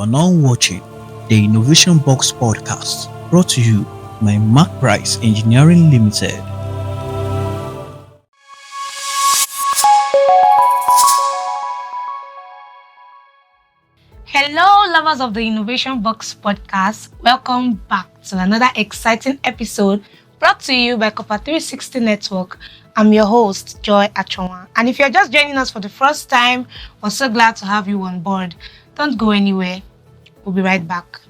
You are now watching the Innovation Box podcast brought to you by Mark Price Engineering Limited. Hello, lovers of the Innovation Box podcast. Welcome back to another exciting episode brought to you by KOPA360 Network. I'm your host, Joy Achonwa. And if you're just joining us for the first time, we're so glad to have you on board. Don't go anywhere. We'll be right back.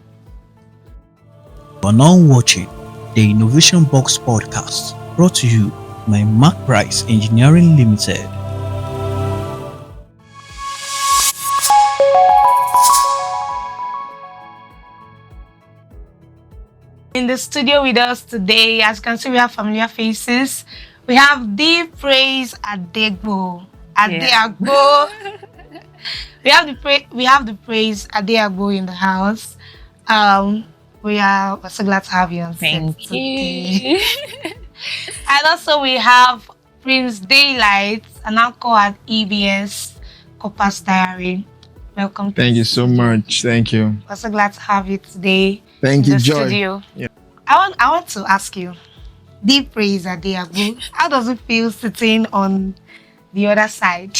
You are now watching the Innovation Box podcast brought to you by Mark Price Engineering Limited. In the studio with us today, as you can see, we have familiar faces. We have the praise Adeagbo. Adeagbo. We have the praise Adeagbo in the house. We're so glad to have you on set today. And also we have Prince Daylight, an anchor at EBS Copa's Diary. Welcome. Thank you so much. Thank you. We're so glad to have you today. Thank you, Joy. Studio. Yeah. I want to ask you, the praise Adeagbo, how does it feel sitting on the other side?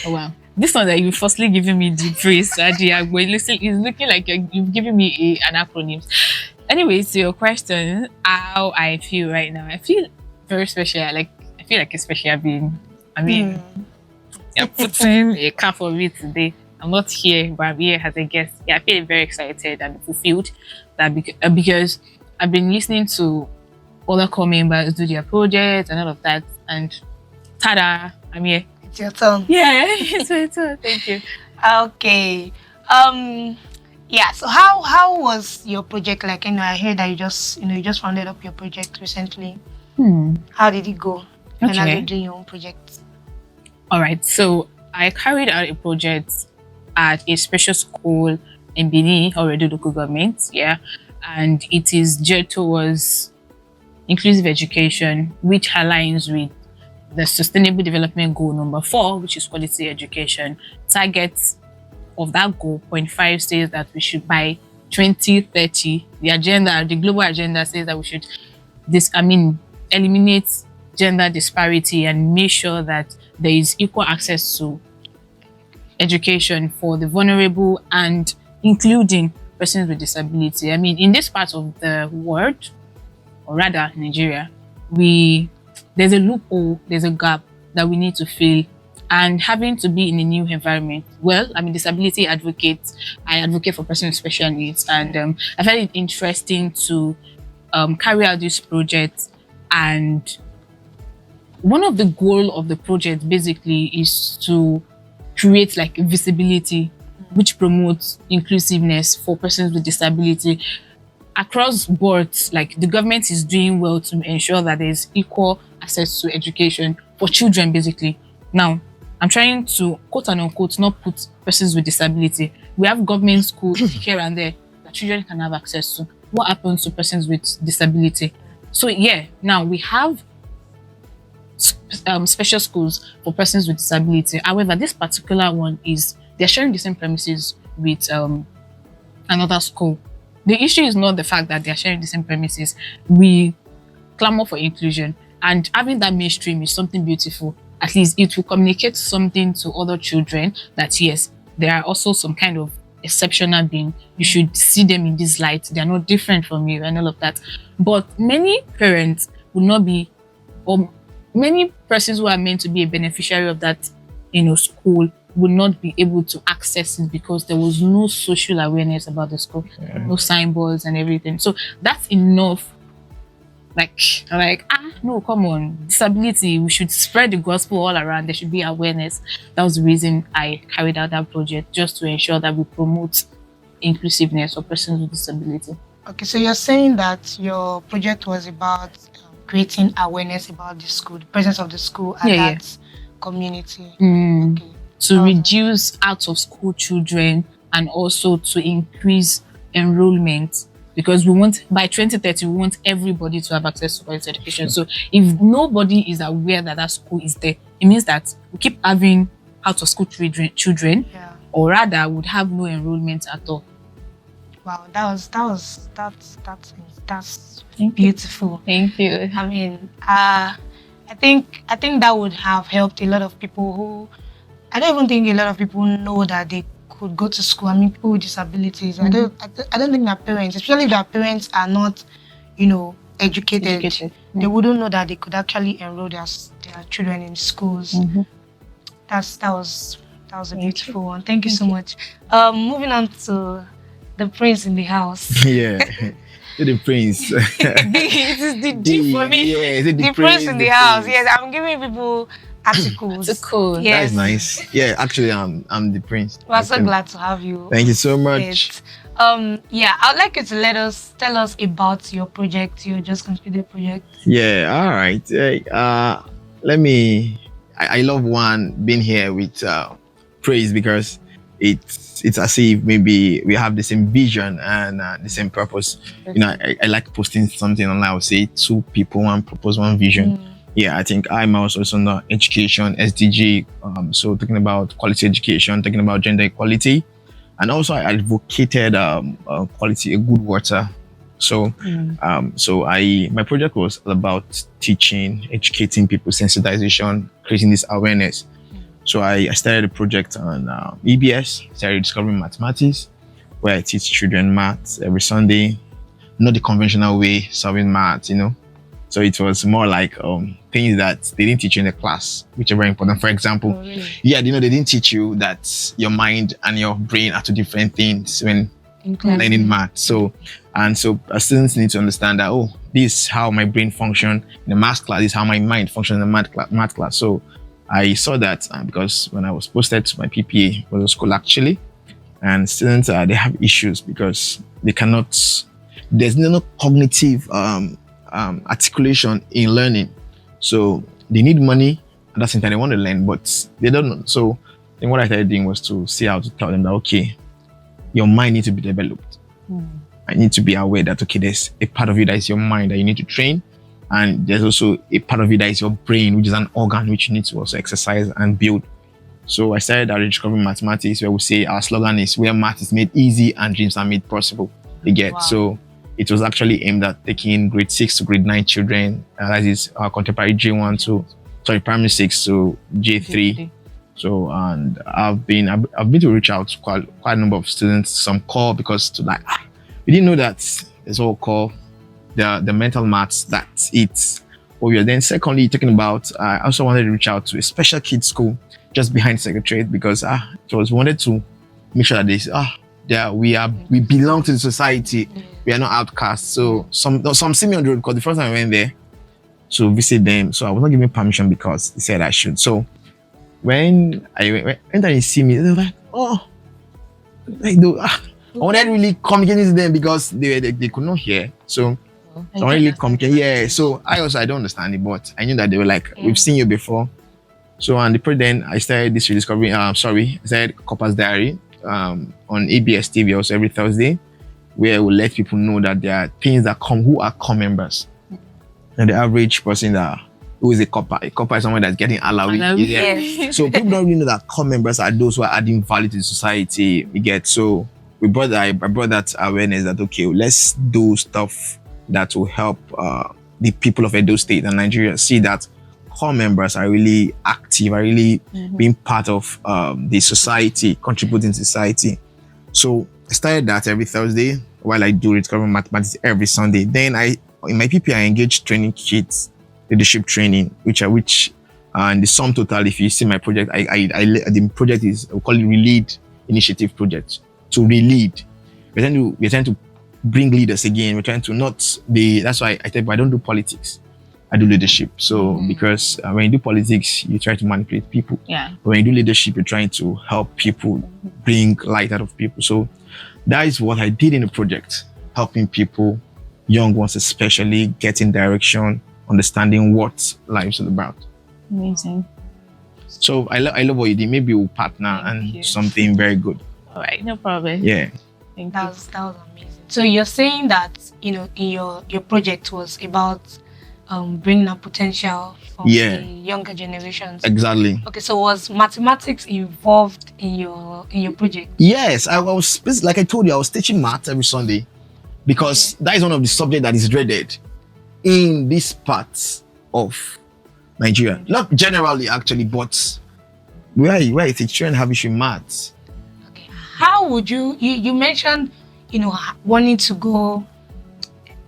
Oh, wow. This one that you firstly giving me the praise Adeagbo, it's looking like you've given me an acronym. Anyway, to your question, how I feel right now, I feel very special. I feel like a special being. You're putting a cap for me today. I'm not here, but I'm here as a guest. Yeah, I feel very excited and fulfilled that because I've been listening to other core members do their projects and all of that, and tada, I'm here. It's your turn. Yeah, it's my turn. Thank you. Okay. Yeah. So how was your project like? I heard that you just rounded up your project recently. How did it go? And how you doing your own project? All right. So I carried out a project at a special school in Benin, already local government. Yeah. And it is geared towards inclusive education, which aligns with the Sustainable Development Goal number 4, which is quality education. Target of that goal, 0.5, says that we should by 2030, the global agenda says that we should eliminate gender disparity and make sure that there is equal access to education for the vulnerable and including persons with disability. In this part of the world, or rather Nigeria, there's a loophole, there's a gap that we need to fill. And having to be in a new environment, disability advocate, I advocate for persons with special needs, and I find it interesting to carry out this project. And one of the goals of the project basically is to create visibility which promotes inclusiveness for persons with disability across boards. The government is doing well to ensure that there is equal access to education for children, basically. Now, I'm trying to, quote and unquote, not put persons with disability. We have government schools here and there that children can have access to. What happens to persons with disability? So yeah, now we have special schools for persons with disability. However, this particular one they're sharing the same premises with another school. The issue is not the fact that they're sharing the same premises. We clamor for inclusion, and having that mainstream is something beautiful. At least it will communicate something to other children that yes, there are also some kind of exceptional being. You should see them in this light. They are not different from you and all of that. But many parents will not be, or many persons who are meant to be a beneficiary of that, school would not be able to access it because there was no social awareness about the school, no signboards and everything. So that's enough. No, come on, disability, we should spread the gospel all around. There should be awareness. That was the reason I carried out that project, just to ensure that we promote inclusiveness of persons with disability. Okay, so you're saying that your project was about creating awareness about the school, the presence of the school and that community. Okay. To reduce out of school children and also to increase enrollment, because by 2030 we want everybody to have access to quality education. So if nobody is aware that school is there, it means that we keep having out of school children or rather would have no enrollment at all. Wow, that's Thank you. beautiful. Thank you. I mean, I think that would have helped a lot of people who, I don't even think a lot of people know that they could go to school. I mean, people with disabilities. I don't think their parents, especially if their parents are not, educated. They wouldn't know that they could actually enroll their children in schools. That was a beautiful one. Thank you so much. Moving on to the prince in the house. Yeah. The prince. It is the D for me. Yeah, the prince in the house. Yes, I'm giving people articles. Articles. Yes. That's nice. Yeah, actually, I'm the prince. We're so glad to have you. Thank you so much. Yes. I'd like you to tell us about your project, your just completed project. Yeah, all right. I love one being here with praise because it's as if maybe we have the same vision and the same purpose. I like posting something online. I would say two people, one purpose, one vision. Yeah, I think I'm also on education, SDG. So talking about quality education, talking about gender equality, and also I advocated quality, good water. So, my project was all about teaching, educating people, sensitization, creating this awareness. So I started a project on EBS, started discovering mathematics, where I teach children maths every Sunday, not the conventional way, solving maths, So it was more like things that they didn't teach you in the class, which are very important. For example, they didn't teach you that your mind and your brain are two different things when learning math. So students need to understand that, this is how my brain functions in the math class, this is how my mind functions in the math class. So I saw that because when I was posted to my PPA, was a school actually, and students they have issues because they cannot. There's no cognitive articulation in learning, so they need money. At the same time, they want to learn, but they don't know. So then what I started doing was to see how to tell them that your mind needs to be developed. I need to be aware that there's a part of you that is your mind that you need to train. And there's also a part of you that is your brain, which is an organ which you need to also exercise and build. So I started discovering mathematics, where we say our slogan is where math is made easy and dreams are made possible. Wow. So it was actually aimed at taking grade 6 to grade 9 children. That is our contemporary primary 6 to J3. So, and I've been to reach out to quite a number of students. Some call because we didn't know that it's all called the mental maths that it's what we are. Then secondly, talking about I also wanted to reach out to a special kids school just behind Secretariat because it was wanted to make sure that we belong to the society. We are not outcasts. So some see me on the road because the first time I went there to visit them, so I was not given permission because they said I should. So when they see me, they were like, I wanted to really communicate to them because they could not hear. So I really communicate. Yeah. So I don't understand it, but I knew that they were like, we've seen you before. So on the then I started this rediscovery. I started KOPA's Diary on ABS TV also every Thursday, where we let people know that there are things that who are core members. And the average person who is a KOPA. A KOPA is someone that's getting alawi. Yes. So people don't really know that core members are those who are adding value to the society. So I brought that awareness that let's do stuff that will help the people of Edo State and Nigeria see that core members are really active, are really being part of the society, contributing to society. So I started that every Thursday while I do discovering mathematics every Sunday. Then in my PPI I engage training kids, leadership training, which and the sum total, if you see my project, the project is, we call it Relead Initiative Project. To re-lead. We're trying to bring leaders again. We're trying to that's why I tell you, I don't do politics. I do leadership. So because when you do politics, you try to manipulate people. Yeah. But when you do leadership, you're trying to help people, bring light out of people. So that is what I did in the project, helping people, young ones especially, getting direction, understanding what life is all about. Amazing. So I love what you did. Maybe we'll partner and something very good. All right, no problem. Yeah. That was amazing. So you're saying that in your project was about bringing up potential from Yeah. the younger generations. Exactly. Okay, so was mathematics involved in your project? Yes, I was like I told you, I was teaching math every Sunday because that is one of the subjects that is dreaded in these parts of Nigeria. Not generally, actually, but where I teach children have issue in maths. Okay, how would you mentioned wanting to go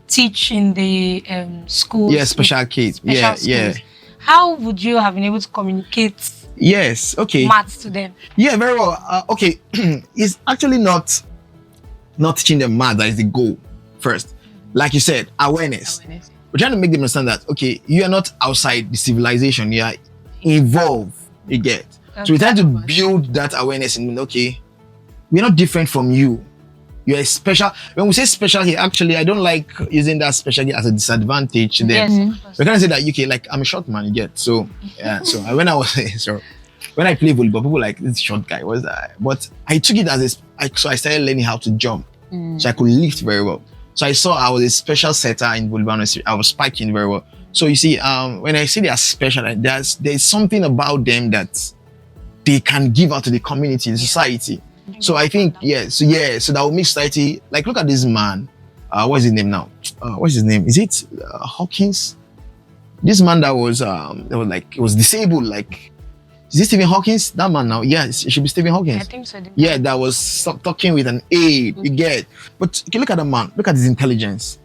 teach in the schools? Yeah, special kids. Special Yeah. schools. How would you have been able to communicate Yes. Okay. maths to them? Yeah, very well. Okay, it's actually not teaching them math that is the goal first. Like you said, awareness. We're trying to make them understand that okay, you are not outside the civilization, you are involved. You get. So we're trying to build that awareness in okay, we're not different from you. You're a special. When we say special here, actually, I don't like using that special here as a disadvantage. Then Yes. we're gonna say that okay, like I'm a short man, you get. So yeah. So when I was when I play volleyball, people like this short guy. What's that? But I took it as so I started learning how to jump, so I could lift very well. So I saw I was a special setter in volleyball. I was spiking very well. So you see, when I say they are special, there's something about them that they can give out to the community, the society. So I think so that will make society like look at this man. What's his name now? What's his name? Is it Hawkins? This man that was disabled. Like, is it Stephen Hawkins? That man now? Yeah, it should be Stephen Hawkins. I think so. Yeah, that was talking with an aid. You get, but you look at the man. Look at his intelligence,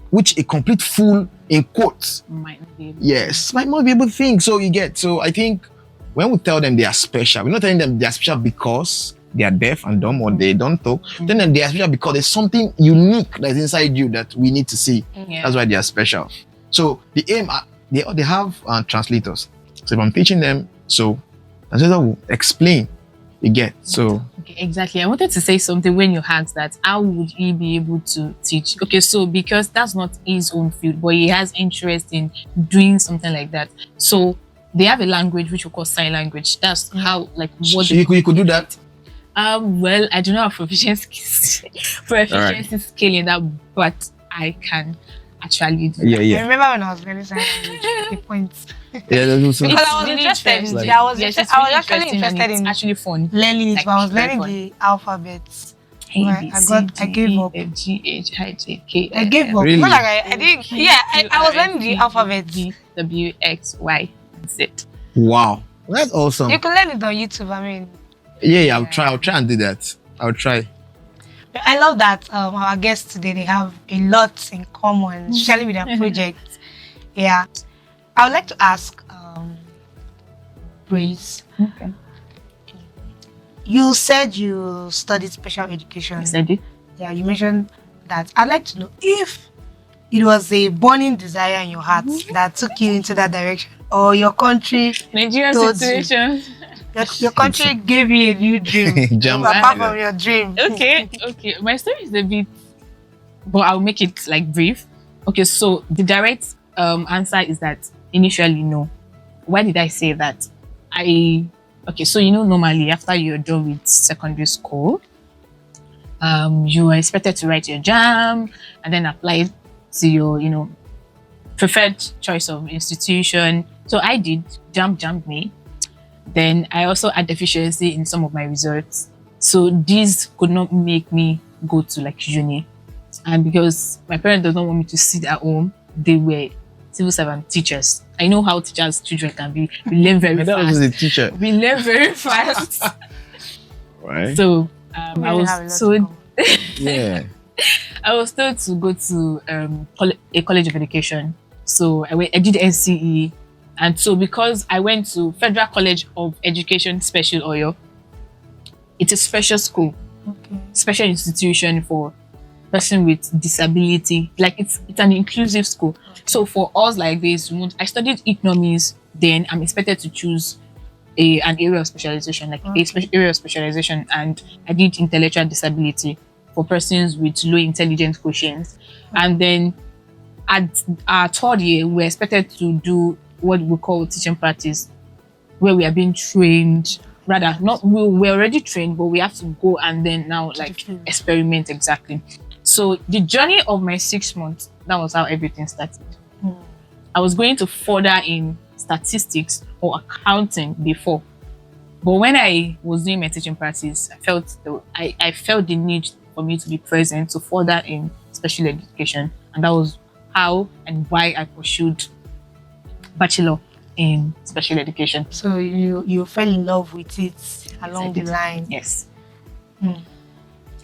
which a complete fool in quotes Might not be able might not be able to think. So you get. So I think when we tell them they are special, we're not telling them they are special because they are deaf and dumb or they don't talk. Then they are special because there's something unique that's inside you that we need to see. Yeah. That's why they are special. So the aim, they have translators. So if I'm teaching them, so translator will explain. You get. So Okay, exactly. I wanted to say something when you asked that. How would he be able to teach? Okay, so because that's not his own field, but he has interest in doing something like that. So they have a language which we call sign language. That's how what so you could do that. Well, I do not have proficiency skill in that, but I can actually do that. Yeah. I remember when I was learning sign language, the points. Yeah, that's Because I was really interested. interesting. I was Yes, I it's was really actually interesting and interested it's in actually fun. learning it, Like, but I was very learning fun. the alphabets. A, Right, B, I C, got- I D, gave E, up. F, G, H, I, J, K, I gave up. Really? Not like I did. Yeah, I was learning the alphabets. D, W, X, Y, Z. Wow, that's awesome. You can learn it on YouTube. I mean, Yeah. I'll try and do that. I'll try. I love that our guests today, they have a lot in common, especially with their project. Yeah. I would like to ask Grace, Okay. you said you studied special education. Yes, I did. Yeah, you mentioned that. I'd like to know if it was a burning desire in your heart that took you into that direction, or your country Nigerian told you. situation. Your country gave you a new dream Jump apart in. from your dream. Okay. My story is a bit, but I'll make it like brief. Okay, so the direct answer is that initially no. Why did I say that? So normally after you're done with secondary school, you are expected to write your JAM and then apply to your preferred choice of institution. So I did. JAM jammed me. Then I also had deficiency in some of my results. So these could not make me go to like uni. And because my parents don't want me to sit at home, they were civil servant teachers. I know how teachers' children can be. We learn very That was fast. the teacher, We learn very fast. right? So We I really was have a lot told in common. Yeah. I was told to go to a college of education. So I did NCE. And so because I went to Federal College of Education Special Oyo, it's a special school, Okay. special institution for person with disability. Like it's an inclusive school. So for us like this, I studied economics, then I'm expected to choose an area of specialization, like a special area of specialization, and I did intellectual disability for persons with low intelligence quotients. And then at our third year, we're expected to do what we call teaching practice, where we are being trained. Rather, not we're already trained, but we have to go and then now like experiment exactly. So the journey of my 6 months, that was how everything started. I was going to further in statistics or accounting before. But when I was doing my teaching practice, I felt the need for me to be present to further in special education. And that was how and why I pursued bachelor in special education. So you fell in love with it along the line. Yes.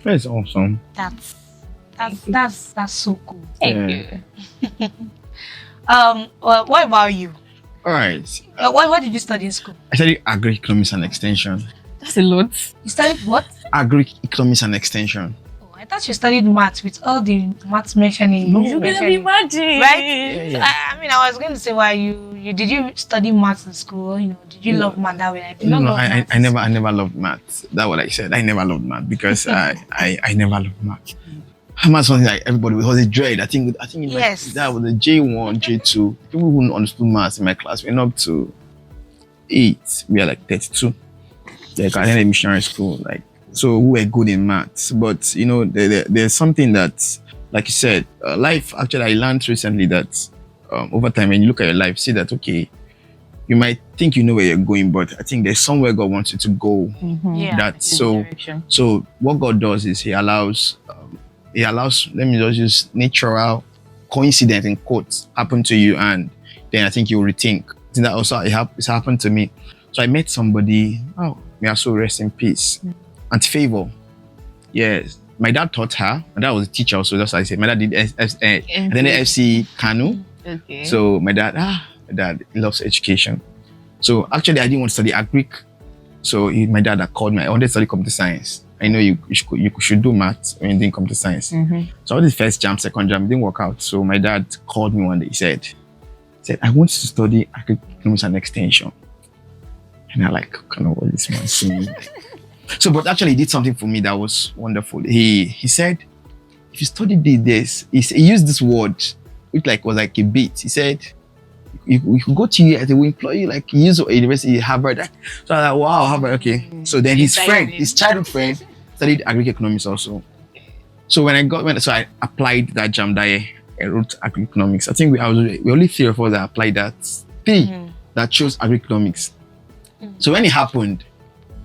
That's awesome. That's so cool. Thank Yeah. you. Well, what about you? All right. What did you study in school? I studied agri-economics and extension. That's a lot. You studied what? Agri-economics and extension. Oh, I thought you studied maths with all the maths mentioning. No. You can imagine. Right? Yeah. I mean, I was going to say, why you did you study maths in school? You know, did you love math that way? I did not love maths. I never loved math. That's what I said. I never loved math because I never loved math. Math something like everybody was a dread. I think in Yes. that was a J1, J2. People who understood maths in my class went up to 8. We are like 32. Like I attended missionary school, like so we were good in maths. But you know, there's something that, like you said, life. Actually, I learned recently that over time, when you look at your life, see that okay, you might think you know where you're going, but I think there's somewhere God wants you to go. Yeah. That's so. So what God does is He allows. Let me just use natural coincidence in quotes happen to you, and then I think you rethink. I think that also it's happened to me. So I met somebody. Oh, may her soul rest in peace. Aunt Favor. Yes, my dad taught her. My dad was a teacher also. Just like I said, my dad did and then the FC Kanu. Okay. So my dad loves education. So actually, I didn't want to study agric. So my dad had called me. I wanted to study computer science. I know you should do maths when you didn't computer science. So I did first jam, second jam, it didn't work out. So my dad called me one day. He said, I want you to study agriculture and extension. And I like, kind of what this man saying. So, but actually he did something for me that was wonderful. He said, if you study this, he used this word, which was like a bit. He said, you could go to US, they will employ you like use a university, Harvard. So I was like, wow, Harvard, okay. So then his childhood friend, studied agri-economics also. So when I applied that jam that year, I wrote agri-economics. I think we only 3 of us that applied that. 3 that chose agri-economics. So when it happened,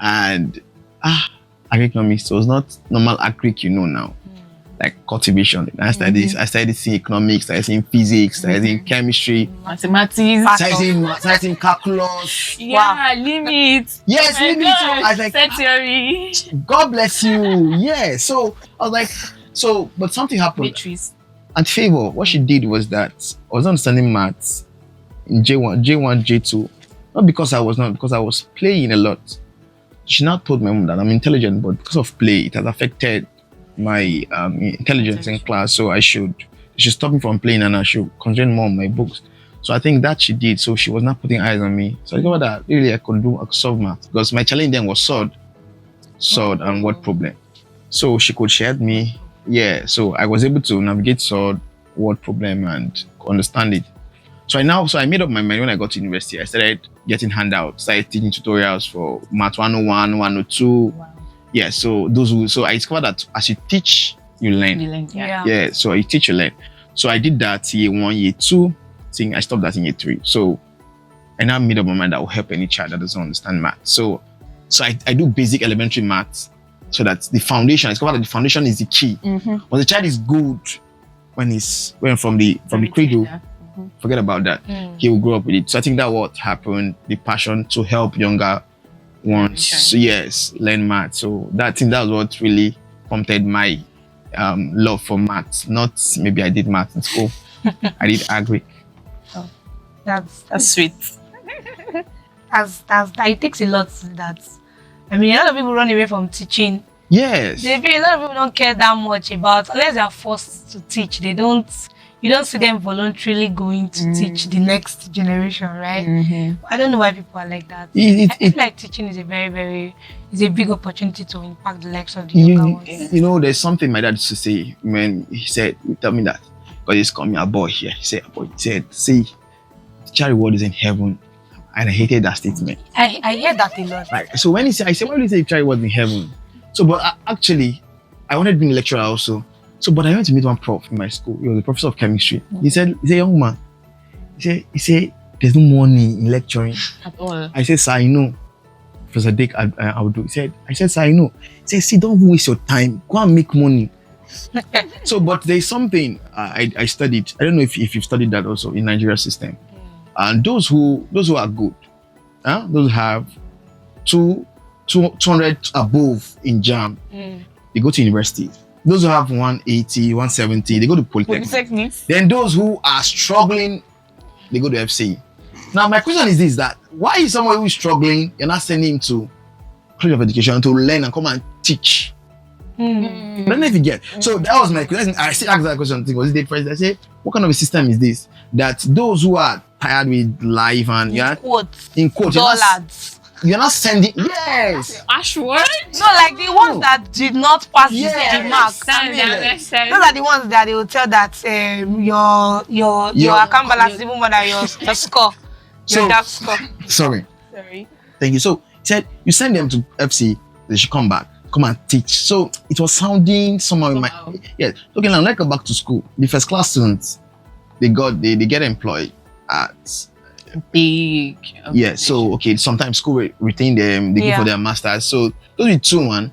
and agri-economics was not normal agric, now. Like cultivation. I started seeing economics, started seeing physics, started seeing chemistry, mathematics, started seeing calculus. Yeah, limits. Yes, Oh my limits. So gosh, I was like, set theory. God bless you. Yeah. So I was like, but something happened. Matrix. And Favor, what she did was that I was understanding maths in J1, J2. Not because I was playing a lot. She now told my mom that I'm intelligent, but because of play, it has affected my intelligence in class. So she should stop me from playing and I should concentrate more on my books. So I think that she did. So she was not putting eyes on me. So I discovered that really I could solve math because my challenge then was sword and word problem. So she could share me. Yeah. So I was able to navigate sword, word problem and understand it. So I made up my mind when I got to university. I started getting handouts, started teaching tutorials for Math 101, 102. Wow. Yeah, so I discovered that as you teach, you learn. Yeah, so you teach, you learn. So I did that year 1, year 2. I stopped that in year 3. So I now made up my mind that will help any child that doesn't understand math. So I do basic elementary math so that the foundation, I discovered that the foundation is the key. When the child is good, when from the cradle, forget about that. He will grow up with it. So I think that what happened, the passion to help younger ones, yes, learn math. So that was what really prompted my love for math. Not maybe I did math in school. I did agri. Oh, that's sweet. It takes a lot to that. I mean, a lot of people run away from teaching. Yes. A lot of people don't care that much about, unless they are forced to teach. You don't see them voluntarily going to teach the next generation, right? I don't know why people are like that. I feel like teaching is a big opportunity to impact the lives of the younger ones. There's something my dad used to say when he tell me that, because he's called me a boy here. He said, see, the child reward is in heaven. And I hated that statement. I hear that a lot. Right. So when I said, why would you say the child reward is in heaven? So, but actually, I wanted to be a lecturer also. So, but I went to meet one prof in my school. He was a professor of chemistry. He said, young man, He said, there's no money in lecturing At all. I said, sir, I know. Professor Dick, I would do. I said, sir, I know. He said, see, don't waste your time. Go and make money. So, but there's something I studied. I don't know if you've studied that also in Nigeria system. And those who are good, those who have 200 above in JAM, they go to university. Those who have 180, 170, they go to polytechnic. Then those who are struggling, they go to FC. Now, my question is this: that why is someone who is struggling, you're not sending him to College of Education to learn and come and teach? I don't know if you get. So that was my question. I still asked that question. Was it the president? I say, what kind of a system is this? That those who are tired with life and in quotes, dollars. You're not sending. Yes. Ashworth? No, like the ones that did not pass the mark. Those are the ones that they will tell that your account balance is even more than your score. Your DAP score. Sorry. Thank you. So he said you send them to FC, they should come back, come and teach. So it was sounding somehow in my Okay, now let's go back to school. The first class students, they get employed at big. Yeah, so okay, sometimes school retain them, they go for their masters. So those are 2-1.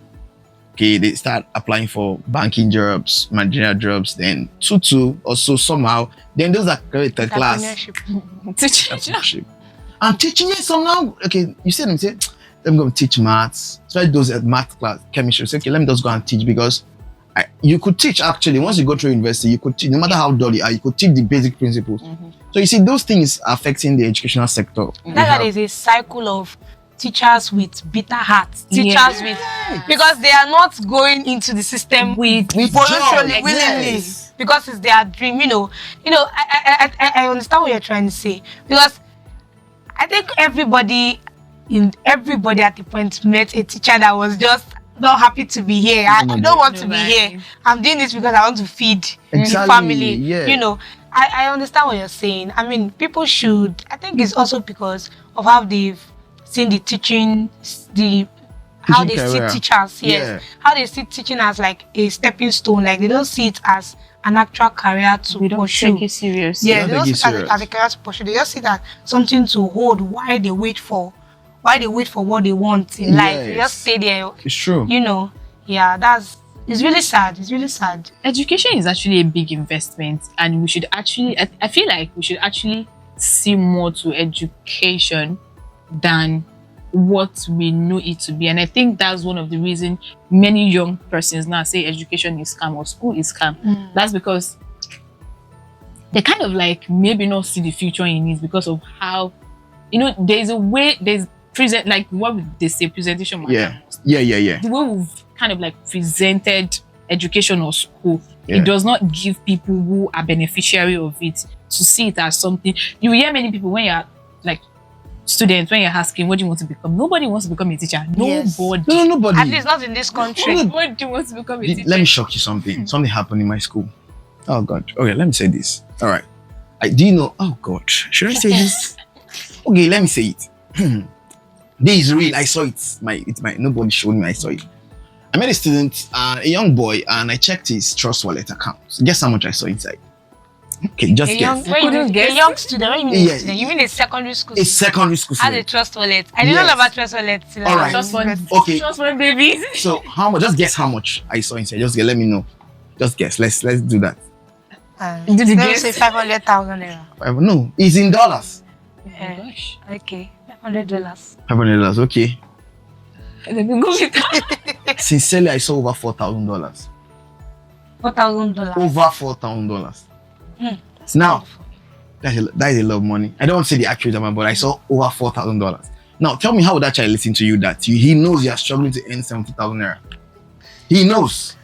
Okay, they start applying for banking jobs, managerial jobs, then 2-2 or so somehow. Then those are third class. Entrepreneurship. And teaching is somehow, okay, you see them say, let me go and teach maths. So those at math class, chemistry. Say, okay, let me just go and teach because you could teach actually. Once you go through university, you could teach, no matter how dull you are, you could teach the basic principles. So you see, those things are affecting the educational sector. That is a cycle of teachers with bitter hearts, teachers with because they are not going into the system with voluntarily, willingly, because it's their dream. I understand what you're trying to say, because I think everybody at the point met a teacher that was just not happy to be here. I don't want to be here. I'm doing this because I want to feed the family. Yeah. I understand what you're saying. I mean, people should. I think it's also because of how they've seen the teaching, how they see teachers. Yes, how they see teaching as like a stepping stone. Like they don't see it as an actual career to pursue. Don't take it serious. Yeah, they don't see it as a career to pursue. They just see that something to hold while they wait for what they want in life. They just stay there. It's true. It's really sad. It's really sad. Education is actually a big investment, and we should actually, I feel like we should actually see more to education than what we know it to be. And I think that's one of the reasons many young persons now say education is scam or school is scam. That's because they kind of like maybe not see the future in it because of how, there's a way, there's present, like what would they say, presentation matters. Yeah. The way we've kind of like presented education or school, it does not give people who are beneficiary of it to see it as something. You hear many people when you're like students, when you're asking what do you want to become, nobody wants to become a teacher. Nobody. No, nobody. At least not in this country. Nobody wants to become a teacher. Let me shock you something. Something happened in my school. Oh God. Okay, let me say this. All right. Do you know? Oh God. Should I say this? Okay, let me say it. This is real. I saw it. It's my. Nobody showed me. I saw it. I met a student, a young boy, and I checked his Trust Wallet account. Guess how much I saw inside? Okay, just guess. A young student. What do you mean? A student? You mean a secondary school? A secondary school student. Has a Trust Wallet. I didn't know about Trust Wallet. All right. Okay. Trust Wallet, baby. So how much? Just guess how much I saw inside. Just let me know. Just guess. Let's do that. Let me say 500,000 naira. No, it's in dollars. Oh my gosh. Okay, $500. $500. Okay. Let me go with that. Sincerely, I saw over $4,000. $4,000. Over $4,000. Now, that is a lot of money. I don't want to say the accurate amount, but I saw over $4,000. Now, tell me how would that child listen to you that he knows you are struggling to earn 70,000 naira. He knows.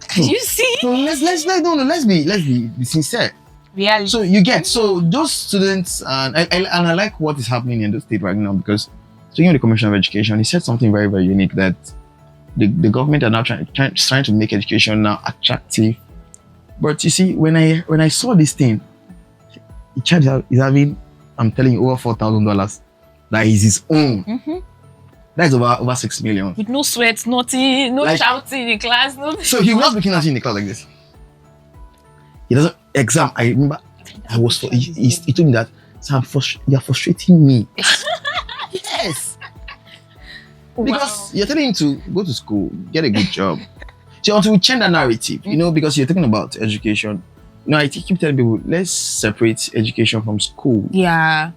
Can you see? So let's be sincere. Reality. So you get those students, and I like what is happening in the state right now, because speaking of the Commission of Education, he said something very, very unique, that the government are now trying to make education now attractive. But you see, when I saw this thing, the child is having, I'm telling you, over $4,000. That is his own. That is over 6 million. With no sweat, nothing, no shouting in class, no. So he was looking at you in the class like this. He doesn't exam. I remember I was. He told me that, "Sam, you're frustrating me." Yes. Because you're telling him to go to school, get a good job. So until we change that narrative, because you're talking about education. I keep telling people, let's separate education from school. Yeah.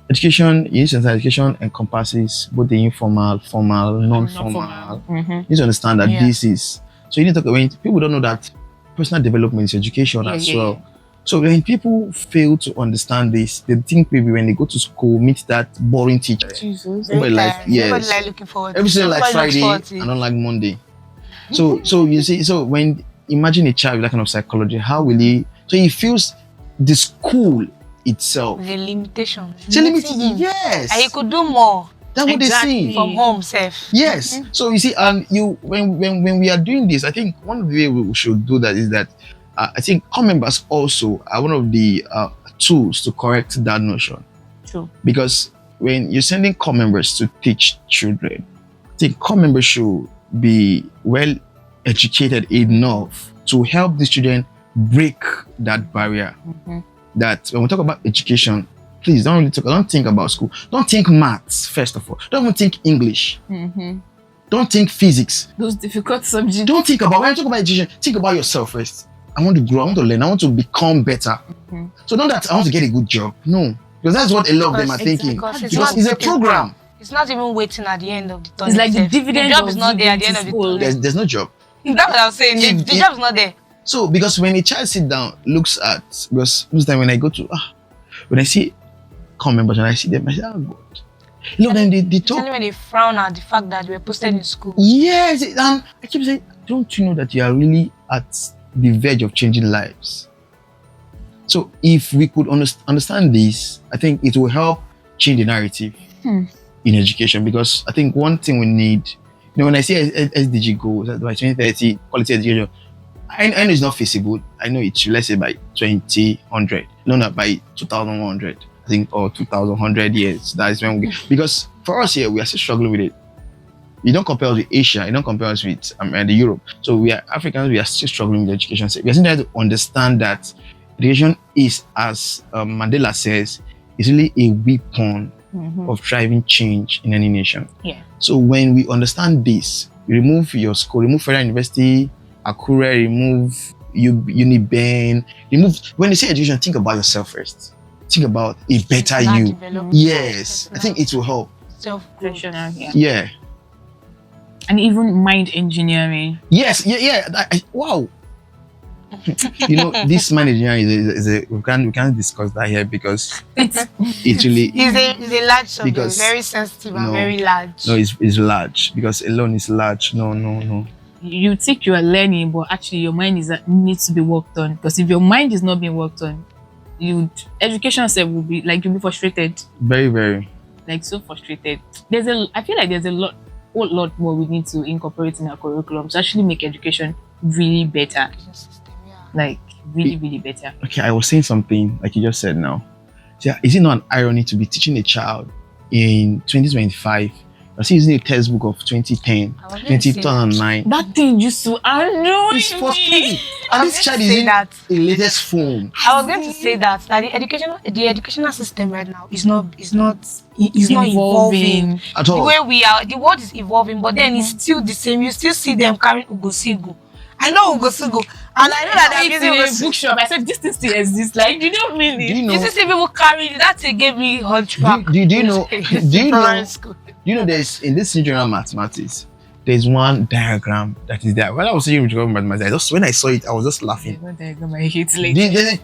Education, education encompasses both the informal, formal, non-formal. You need to understand that this is. So you need to talk when people don't know that personal development is education as well. Yeah. So when people fail to understand this, they think maybe when they go to school, meet that boring teacher. Jesus. Everybody like looking forward. Everything like Friday and not like Monday. So you see, so when imagine a child with that kind of psychology, how will he? So he feels the school itself. The limitation. Yes. And he could do more. That's what they see from home, safe. Yes. So you see, and when we are doing this, I think one of the way we should do that is that I think core members also are one of the tools to correct that notion. True. Because when you're sending core members to teach children, I think core members should be well educated enough to help these children break that barrier. That when we talk about education, please don't think about school. Don't think maths, first of all. Don't even think English. Don't think physics. Those difficult subjects. Don't think about, when you talk about education, think about yourself first. I want to grow, I want to learn, I want to become better. So not that I want to get a good job. No. Because that's what a lot of them are thinking. Because it's a program. It's not even waiting at the end of the tunnel. It's like the dividend. The job is not there at the end of the tunnel. There's no job. That's what I'm saying. The job is not there. So because when a child sit down, looks at, because most of the time when I go to, when I see core members and I see them, I say, oh God. Look, then they talk. When they frown at the fact that we were posted in school. Yes, and I keep saying, don't you know that you are really at the verge of changing lives? So if we could understand this, I think it will help change the narrative in education. Because I think one thing we need, when I say SDG goals by 2030, quality education, I know it's not feasible. I know it's, let's say by 2100, not by 2100, I think, or 2100 years. That is when because for us here, we are still struggling with it. You don't compare us with Asia, you don't compare us with the Europe. So we are Africans, we are still struggling with education. So we are still trying to understand that education is, as Mandela says, is really a weapon of driving change in any nation. Yeah. So when we understand this, you remove your school, remove Federal University, Akure, remove Uniben, remove. When you say education, think about yourself first. Think about a better you. Yes, I think it will help. Self-professional, yeah. And even mind engineering. Yes, wow. This mind engineering is a we can't discuss that here because it's really is a large subject, very sensitive and very large. No, it's large because alone is large. No. You think you are learning, but actually your mind needs to be worked on. Because if your mind is not being worked on, education self will be like, you'll be frustrated. Very, very. Like so frustrated. I feel like there's a lot more we need to incorporate in our curriculum to actually make education really better. Like really better. Okay, I was saying something like you just said now. So, is it not an irony to be teaching a child in 2025? I see using a textbook of 2010, 2009. That thing used to annoy It's frustrating. And this child is in the latest phone. I was going to say that the educational system right now is not evolving at all. The way we are, the world is evolving, but then it's still the same. You still see them carrying Ugosigo. I know Ugosigo, and I know that they're using a bookshop. I said this thing still exists. Like, you don't mean it. You see people carrying that. They gave me hunchback. Do you know? Do you know there's in this general mathematics, there's one diagram that is there. When I was saying general mathematics, when I saw it, I was just laughing. What diagram I hate like the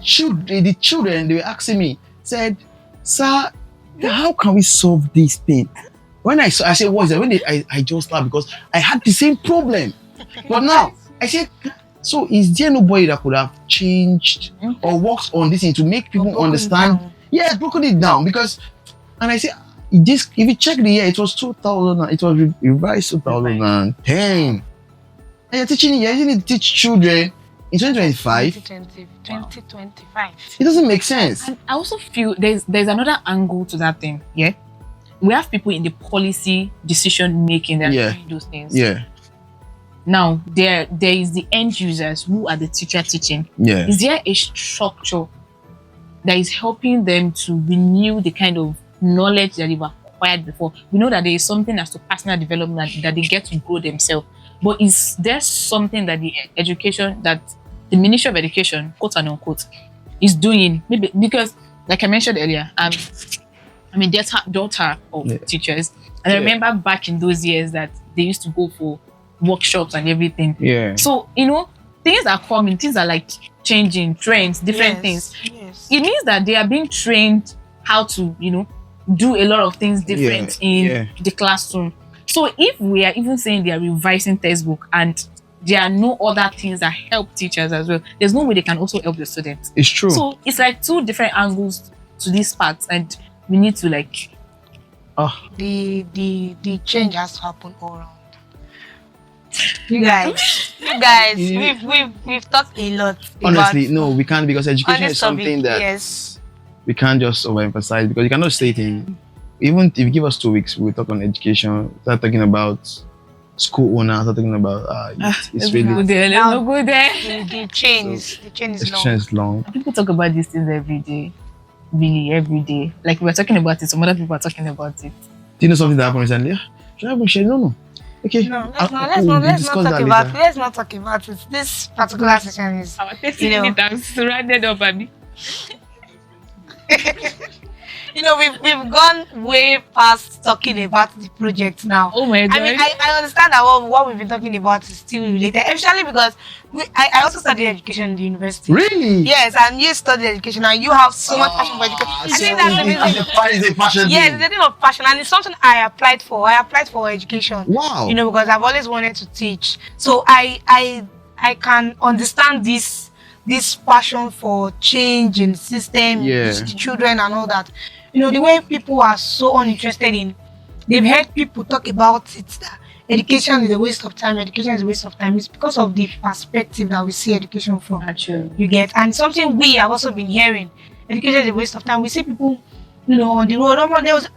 children, they were asking me, said, "Sir, how can we solve this thing?" When I said, "What is that?" When I just laughed because I had the same problem. But now I said, so is there nobody that could have changed or worked on this thing to make people understand? Yes, broken it down because, and I said, this, if you check the year, it was 2000. It was revised 2010. And you're teaching to teach children in 2025. It doesn't make sense. And I also feel there's another angle to that thing. Yeah, we have people in the policy decision making that are doing those things. Yeah. Now there is the end users who are the teacher teaching. Yeah. Is there a structure that is helping them to renew the kind of knowledge that they've acquired before. We know that there is something as to personal development that they get to grow themselves. But is there something that the education, that the Ministry of Education, quote and unquote, is doing? Maybe because, like I mentioned earlier, I'm a daughter of teachers. And I remember back in those years that they used to go for workshops and everything. Yeah. So, things are coming, things are like changing, trends, different things. Yes. It means that they are being trained how to, do a lot of things different in the classroom. So if we are even saying they are revising textbook and there are no other things that help teachers as well, there's no way they can also help the students. It's true. So it's like two different angles to this part, and we need to like the change has to happen all around. You guys, we've talked a lot. Honestly, no, we can't, because education is something that yes, we can't just overemphasize, because you cannot say it in, even if you give us 2 weeks, we'll talk on education, start talking about school owners, start talking about it's really go there, let's not go there. the chain is education is long. People talk about these things every day, really every day. Like we're talking about it, some other people are talking about it. Do you know something that happened recently? Should I have shared? No. Okay. No, let's not talk about it. This particular session is Our 30 minutes have surrounded up, Abby. We've gone way past talking about the project now. Oh my God. I mean, I understand that what we've been talking about is still related, especially because I also studied education in the university. Really? Yes, and you studied education and you have so much passion for education. I think that's the reason. It's a passion. Yes, it's a thing of passion, and it's something I applied for. I applied for education. Wow. Because I've always wanted to teach. So I can understand this passion for change in the system, the children and all that. The way people are so uninterested in, they've heard people talk about it, that education is a waste of time, it's because of the perspective that we see education from. Actually. You get, and something we have also been hearing, education is a waste of time. We see people, on the road. There was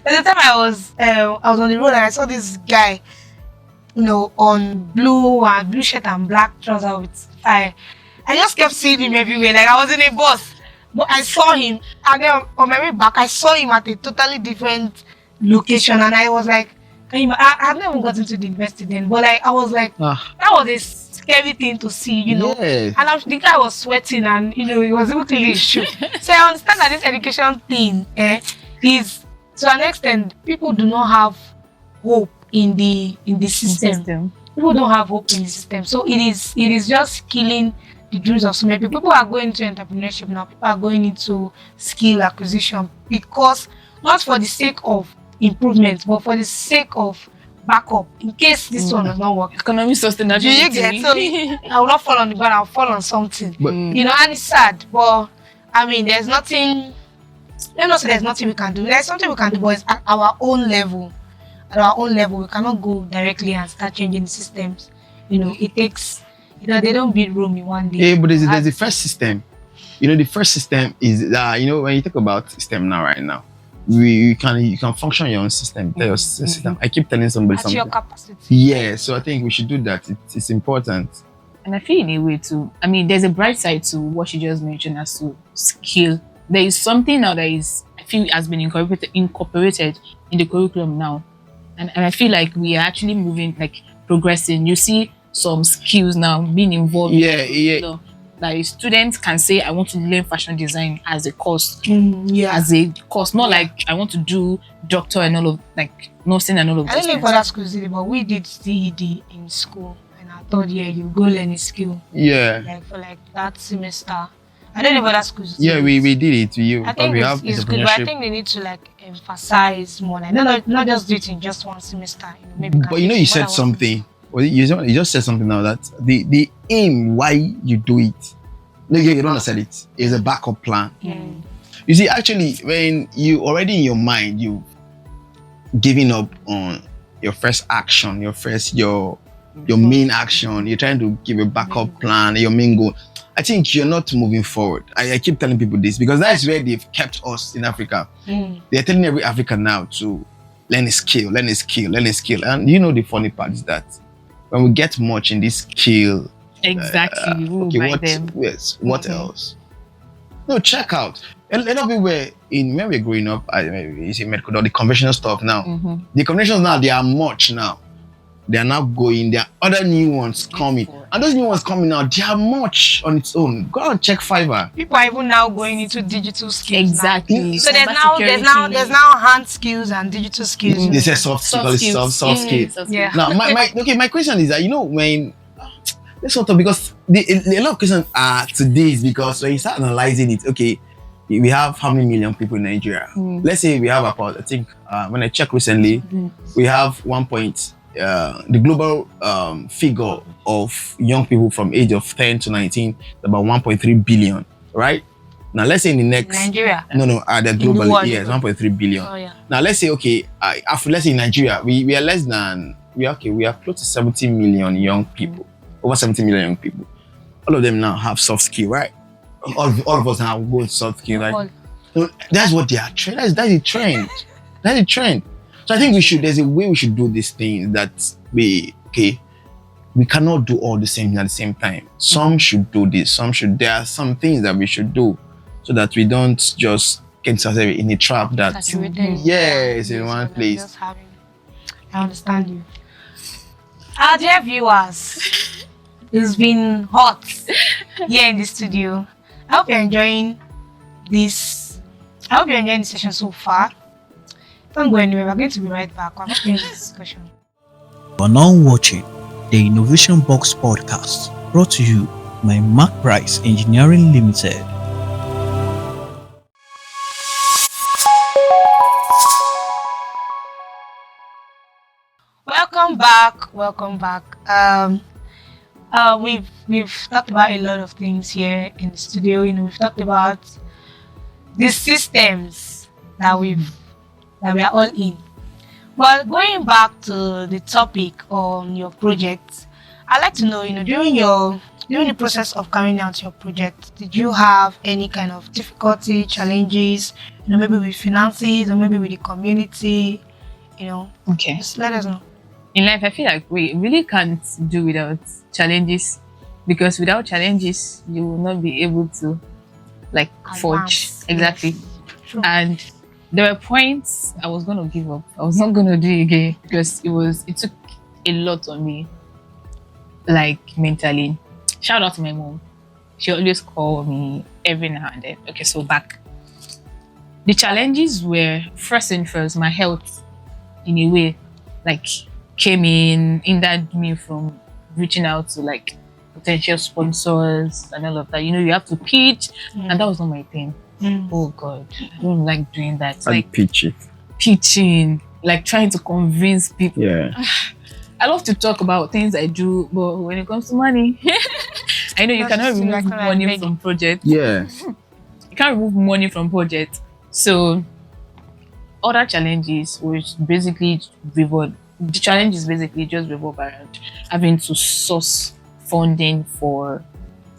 the time I was on the road and I saw this guy, on blue shirt and black trousers with fire. I just kept seeing him everywhere, like I was in a bus. But I saw him, and then on my way back, I saw him at a totally different location, and I was like, I've never even gotten to the university then, but like I was like, that was a scary thing to see, And the guy was sweating, and he was even cleaning his shoe. So I understand that this education thing is, to an extent, people do not have hope in the system. People don't have hope in the system, so it is just killing the dreams of so many people. People are going into entrepreneurship now. People are going into skill acquisition, because not for the sake of improvement, but for the sake of backup in case this one does not work. Economic sustainability. You get? So I will not fall on the ground. I'll fall on something. But, and it's sad. But I mean, there's nothing. Let me not say there's nothing we can do. There's something we can do, but it's at our own level. At our own level, we cannot go directly and start changing the systems. It takes. They don't build Rome in one day. Yeah, but there's the first system. The first system is that when you talk about system right now, you can function your own system. Tell your system. I keep telling somebody at something. your capacity. Yeah, so I think we should do that. It's important. And I feel in a way too. I mean, there's a bright side to what she just mentioned as to skill. There is something now that I feel has been incorporated in the curriculum now, and I feel like we are actually moving, like progressing. You see some skills now being involved. Like students can say, I want to learn fashion design as a course. As a course, not like I want to do doctor and all of, like nursing and all of that. I don't know if other schools did it, but we did CED in school. And I thought, you go learn a skill. Yeah. Like for that semester. I don't know if other schools did it. We did it to you. I think it's good, but I think they need to emphasize more. Not just do it in just one semester. Maybe. But you said something. Well, you just said something now that the aim why you do it, you don't understand it, is a backup plan. You see, actually, when you already in your mind, you giving up on your first action, your main action, you're trying to give a backup plan, your main goal. I think you're not moving forward. I keep telling people this because that's where they've kept us in Africa. They're telling every African now to learn a skill. And the funny part is that when we get much in this skill, exactly, what else? No, check out. A lot of people were in when we were growing up. You see medical, the conventional stuff now. The conventional now they are much now. They are now going. There are other new ones coming, and those new ones coming now. They are much on its own. Go and check Fiverr. People are even now going into digital skills. Exactly. Now. So there's now hand skills and digital skills. They say soft skills. Soft skills. Yeah. Now my question is that when let's sort of because a lot of questions are today's because when you start analyzing it, okay, we have how many million people in Nigeria? Let's say we have about I think when I checked recently, we have the global figure of young people from age of 10 to 19 about 1.3 billion, right? Now let's say in the next Nigeria. No, the global yes, 1.3 billion. Oh, yeah. Now let's say okay, let's say in Nigeria, we are less than we are close to 70 million young people, over 70 million young people. All of them now have soft skill, right? All of us now go with soft skill, right? So that's what they are trained. That's the trend. That's the trend. So I think there's a way we should do these things that we cannot do all the same at the same time. Some should do this, there are some things that we should do so that we don't just get ourselves in a trap that yes, in one place. I understand you. Our dear viewers, it's been hot here in the studio. I hope you're enjoying this. I hope you're enjoying the session so far. Don't go anywhere. We're going to be right back. We're not this discussion. You are now watching the Innovation Box podcast brought to you by Mark Price Engineering Limited. Welcome back. We've talked about a lot of things here in the studio. We've talked about the systems that we are all in. Well, going back to the topic on your project, I'd like to know, during the process of carrying out your project, did you have any kind of difficulty, challenges, maybe with finances or maybe with the community, Okay. Just let us know. In life, I feel like we really can't do without challenges, because without challenges, you will not be able to forge. Exactly. Yes. Sure. And there were points I was going to give up. I was not going to do it again because it took a lot on me, mentally. Shout out to my mom. She always called me every now and then. Okay, so back. The challenges were first and first, my health, in a way, came hindered me from reaching out to potential sponsors and all of that. You have to pitch, and that was not my thing. Oh God, I don't like doing that. Pitching, trying to convince people. Yeah. I love to talk about things I do, but when it comes to money, I know you cannot remove money from projects. Yeah. You can't remove money from projects. So other challenges which basically revolve around having to source funding for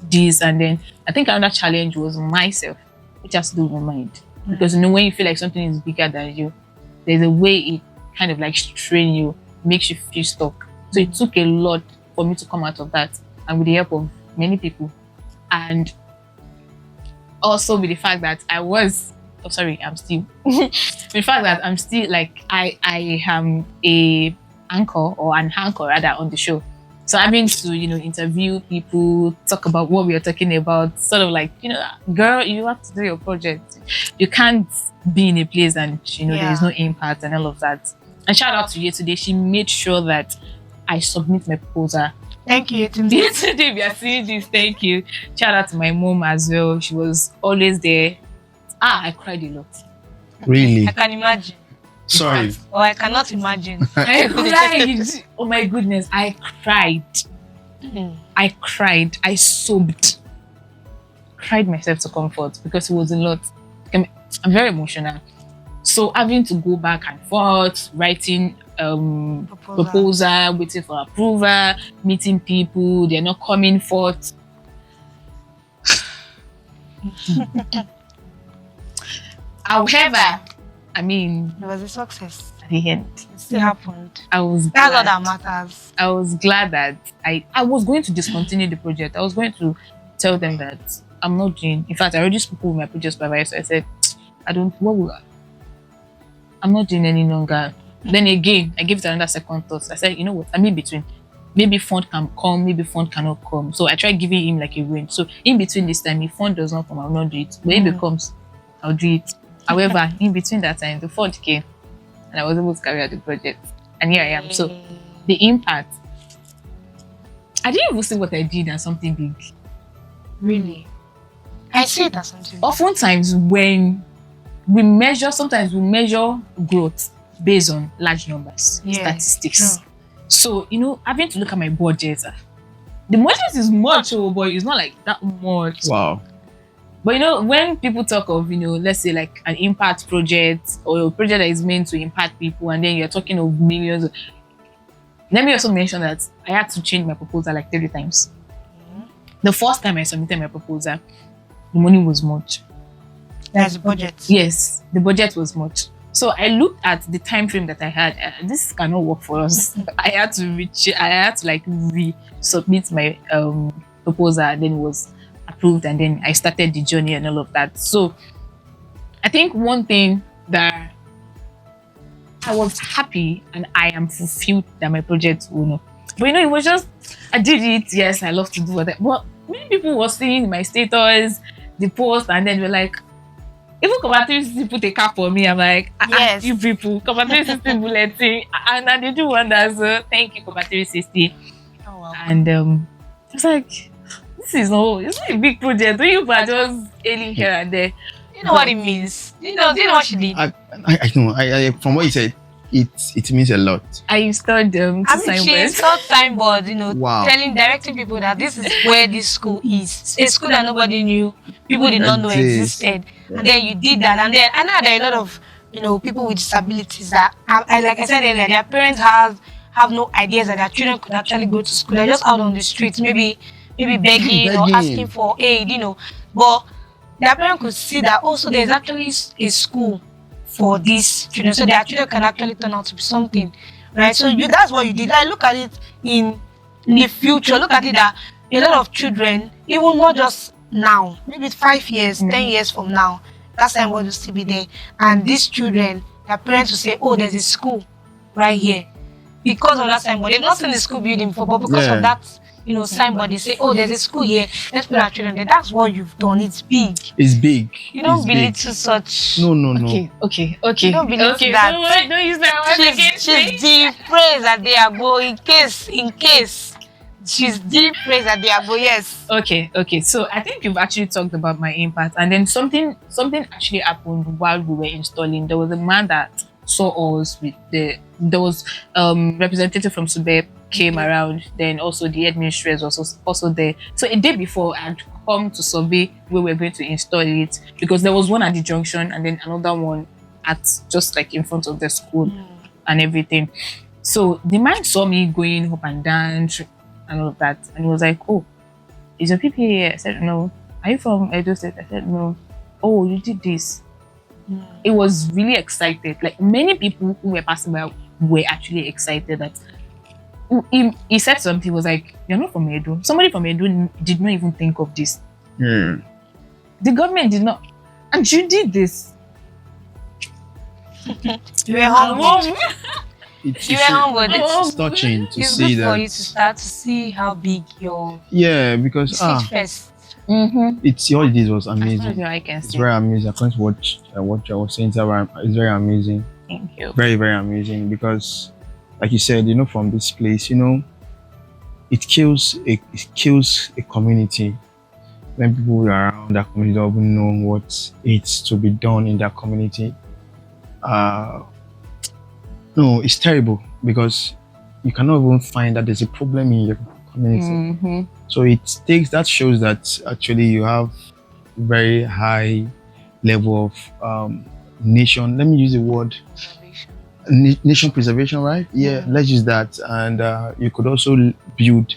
this, and then I think another challenge was myself, which has to do with my mind. Because when you feel like something is bigger than you, there's a way it kind of strain you, makes you feel stuck. So it took a lot for me to come out of that, and with the help of many people, and also with the fact that I'm still with the fact that I'm still I am an anchor rather on the show. So having to interview people, talk about what we are talking about, sort of girl, you have to do your project. You can't be in a place and there is no impact and all of that. And shout out to Yetunde. She made sure that I submit my proposal. Thank you, Yetunde. Yetunde, we are seeing this. Thank you. Shout out to my mom as well. She was always there. I cried a lot. Really? I can imagine. Sorry. Or I cannot imagine. I cried. Oh my goodness, I cried. I cried. I sobbed. Cried myself to comfort because it was a lot. I'm very emotional. So having to go back and forth, writing proposal, waiting for approval, meeting people, they're not coming forth. However, it was a success. At the end, it still happened. That's all that matters. I was glad that I was going to discontinue the project. I was going to tell them that I'm not doing. In fact, I already spoke with my project supervisor. I said, I'm not doing any longer. Then again, I gave it another second thought. I said, you know what? I'm in between. Maybe fund can come, maybe fund cannot come. So I tried giving him like a range. So in between this time, if fund does not come, I will not do it. But if it comes, I'll do it. However, in between that time, the fund came and I was able to carry out the project. And here I am. So the impact, I didn't even see what I did as something big. Really? I see it as something. Oftentimes when we measure, sometimes we measure growth based on large numbers, statistics. True. So, having to look at my budget, the budget is much, but it's not like that much. Wow. But when people talk of, let's say like an impact project or a project that is meant to impact people, and then you're talking of millions. Let me also mention that I had to change my proposal like 30 times. The first time I submitted my proposal, the money was much. That's the budget. Yes, the budget was much. So I looked at the time frame that I had. This cannot work for us. I had to resubmit my proposal, and then it was approved, and then I started the journey and all of that. So I think one thing that I was happy and I am fulfilled that my project will know. But it was just, I did it. Yes, I love to do that. But many people were seeing my status, the post, and then they were like, even KOPA360 put a cap for me. I'm like, yes, you people, KOPA360 bulletin, and they do wonders. So thank you, KOPA360. Oh, wow. And I was like, it's not a big project. You are just ailing here and there. You know what it means? Do you know what she did? I know. I from what you said, it means a lot. I installed she installed signboard, Wow. directing people that this is where this school is. A school that nobody knew, people did not know existed. And then you did that. And then I know there are a lot of people with disabilities that like I said earlier, their parents have no ideas that their children could actually go to school. They're just out on the streets, maybe begging or asking for aid, But their parents could see that also there's actually a school for these children, so their children can actually turn out to be something, right? So that's what you did. Like, look at it in the future. Look at it that a lot of children, even not just now, maybe 5 years, 10 years from now, that signboard will still be there. And these children, their parents will say, oh, there's a school right here. Because of that signboard. They've not seen the school building before, but because of that, signboard, they say, oh, there's a school here. Let's put our children there. That's what you've done. It's big. It's big. You don't belittle such. No. Okay. You don't belittle that. Don't use that word again. She's the praise that they are going. In case. She's deep praise that they are going. Yes. Okay. So I think you've actually talked about my impact, and then something actually happened while we were installing. There was a man that saw us with there was representative from Subeb came around, then also the administrators was also there. So a day before, I had come to survey where we're going to install it, because there was one at the junction and then another one at just like in front of the school and everything. So the man saw me going up and down and all of that, and he was like, oh, is your PPA here? I said, no. Are you from Edo State? I said, no. Oh, you did this. It was really excited. Like, many people who were passing by were actually excited that he said something. He was like, you're not from Edo. Somebody from Edo did not even think of this. The government did not. And you did this. You were humble. It's touching to It's see good that. for you to start to see how big your Because first. it's all it did was As far as amazing. your eye can It's see. very amazing. I can't watch what I was saying. It's very amazing. Thank you. Very, very amazing, because like you said, from this place, it kills a community when people around that community don't even know what it's to be done in that community. No, it's terrible, because you cannot even find that there's a problem in your community. So that shows that actually you have very high level of nation. Let me use the word nation preservation, right? Yeah, let's use that. And you could also build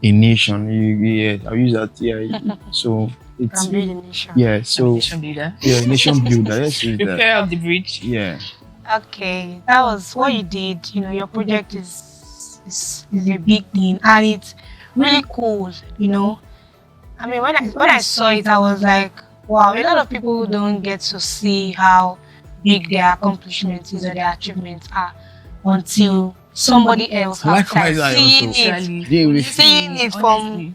a nation. I'll use that. Yeah. So it's Nation builder. nation builder. Let's use that. Repair of the bridge. Yeah. Okay, that was what you did. Your project is a big thing, and it's really cool. I mean, when I saw it, I was like, wow, a lot of people don't get to see how big their accomplishments is or their achievements are until somebody else has Likewise, I seen also. it. They will- Seeing it from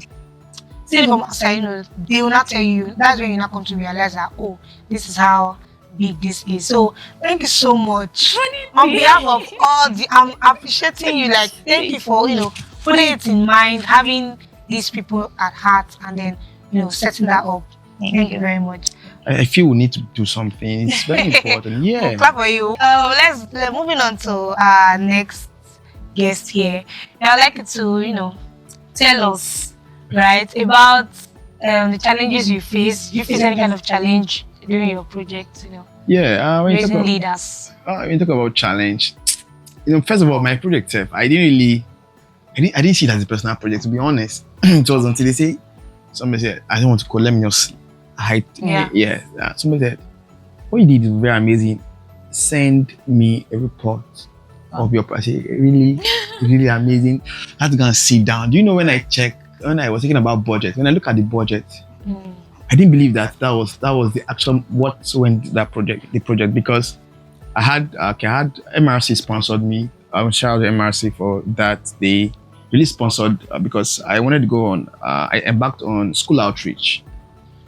outside, you know, they will not tell you. That's when you now come to realize that, oh, this is how big this is. So thank you so much on behalf of all the. I'm appreciating you. Like, thank you for, you know, putting it in mind, having these people at heart, and then, you know, setting that up. Thank you very much. I feel we need to do something. It's very important. Yeah. We'll clap for you. Let's moving on to our next guest here. And I'd like you to, you know, tell us, right, about the challenges you face. Do you face any kind of challenge during your project? You know, Yeah. When you talk raising about, leaders. when you talk about challenge, you know, first of all, my project self, I didn't see it as a personal project, to be honest. It was until somebody said, I don't want to call, let me just hide. Yeah. Somebody said, what you did is very amazing. Send me a report of your project. Really, really amazing. I had to go and sit down. Do you know when I was thinking about budget, when I look at the budget, I didn't believe that was the actual what went the project, because I had MRC sponsored me. I would shout out to MRC for that. They really sponsored because I wanted to go on. I embarked on school outreach.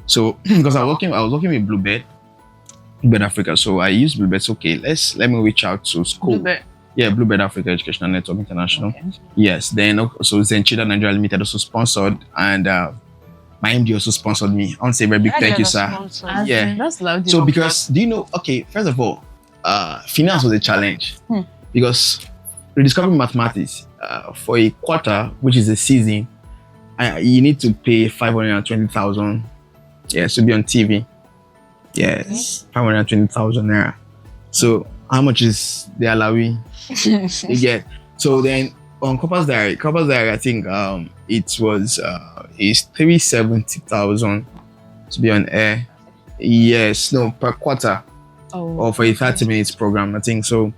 So because I was working with Bluebird Africa. So I used Bluebird. So okay, let me reach out to school. Bluebird. Yeah, Bluebird Africa Educational Network International. Okay. Yes. Then also Zenchida Nigeria Limited also sponsored, and my MD also sponsored me. I want to say a very big thank you, sir. Yeah. That's loud. So because, do you know, okay, first of all, finance was a challenge because rediscovering mathematics for a quarter, which is a season, you need to pay 520,000. Yes, to be on TV. Yes, 520,000 naira. So how much is the allowing? You get. So then on KOPA's Diary, I think it was is 370,000 to be on air. Yes, no, per quarter. Or for a 30 minutes program, I think. So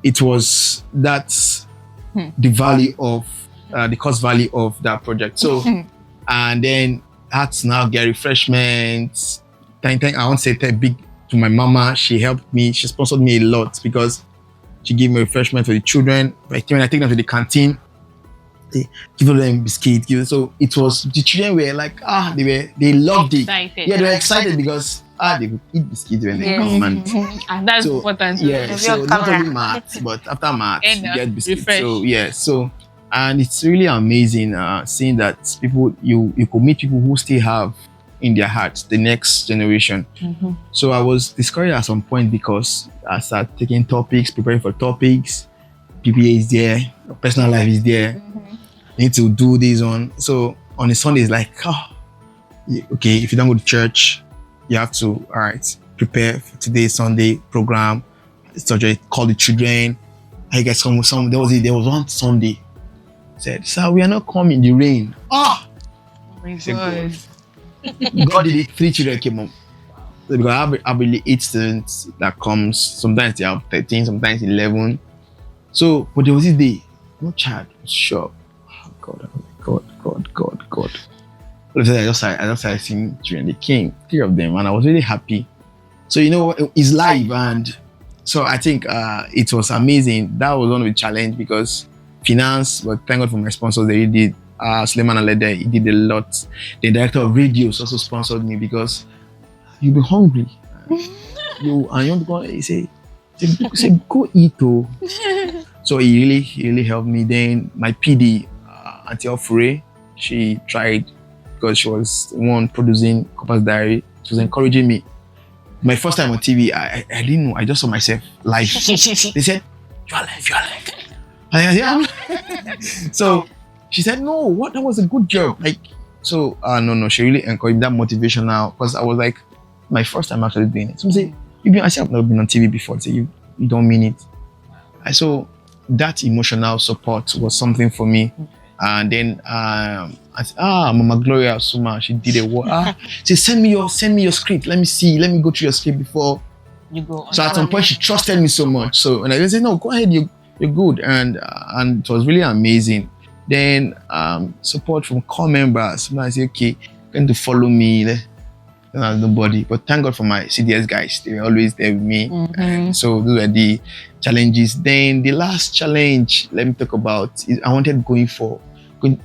it was that's the value of the cost value of that project. So and then had to now get refreshments. I won't say that big to my mama. She helped me. She sponsored me a lot because she gave me refreshment for the children. When I take them to the canteen, they give them biscuits. So it was, the children were like, they loved it. Excited. Yeah, they were excited because they would eat biscuits when they come. And that's important. Yeah, so not only maths, but after maths, you get biscuits. Refresh. So yeah, and it's really amazing seeing that people, you could meet people who still have in their hearts the next generation. So I was discouraged at some point because I started taking topics, preparing for topics. PPA is there, personal life is there. Need to do this on. So on a Sunday, it's like, okay, if you don't go to church, you have to, all right, prepare for today's Sunday program. Subject, call the children. I guess there was one Sunday. Said, sir, we are not coming in the rain. Oh my God. God. God did it. 3 children came up. So because I have really 8 students that comes. Sometimes they have 13, sometimes 11. So, but there was this day, no child was sure. Oh, God. I just started seeing children. They came, 3 of them, and I was really happy. So, you know, it's live, and so I think it was amazing. That was one of the challenge because finance, but thank God for my sponsors. They did. Suleiman Alede, he did a lot. The director of radios also sponsored me because you'll be hungry. You want to go. He say go eat. Oh. So he really helped me. Then my PD, Auntie Ofure, she tried because she was the one producing KOPA's Diary. She was encouraging me. My first time on TV, I didn't know. I just saw myself live. They said, "You are live." I said, "Yeah." So she said, "No, that was a good job." Like, so no, she really encouraged that motivational because I was like, my first time actually doing it. So I say, I said, I've never been on TV before. Say, you don't mean it. I saw that emotional support was something for me. And then I said, Mama Gloria Suma, she did a work. She said, send me your script. Let me see. Let me go through your script before You go on. So at some point she trusted me so much. So and I said, no, go ahead, you're good. And it was really amazing. Then support from core members. I said, okay, going to follow me. Don't have nobody. But thank God for my CDS guys. They were always there with me. And so those were the challenges. Then the last challenge, let me talk about, is I wanted going